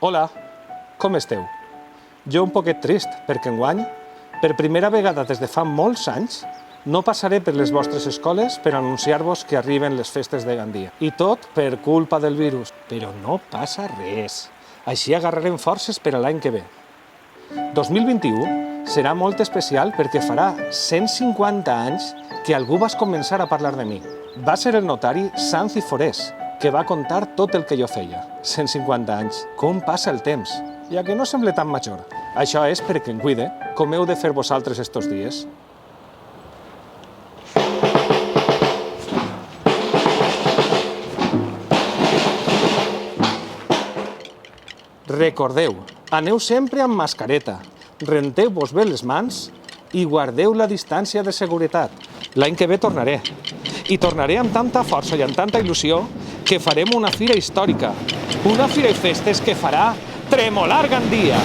Hola, com esteu? Jo un poquet trist, perquè enguany, per primera vegada des de fa molts anys, no passaré per les vostres escoles per anunciar-vos que arriben les festes de Gandia. I tot per culpa del virus. Però no passa res. Així agarrarem forces per a l'any que ve. 2021 serà molt especial perquè farà 150 anys que algú va començar a parlar de mi. Va ser el notari Sanz i Forés, que va contar tot el que jo feia. 150 anys. Com passa el temps? Ja que no sembla tan major. Això és perquè em cuide, com heu de fer vosaltres estos dies. Recordeu, aneu sempre amb mascareta, renteu-vos bé les mans i guardeu la distància de seguretat. L'any que ve tornaré. I tornaré amb tanta força i amb tanta il·lusió que farem una fira històrica. Una fira i festes que farà tremolar Gandia.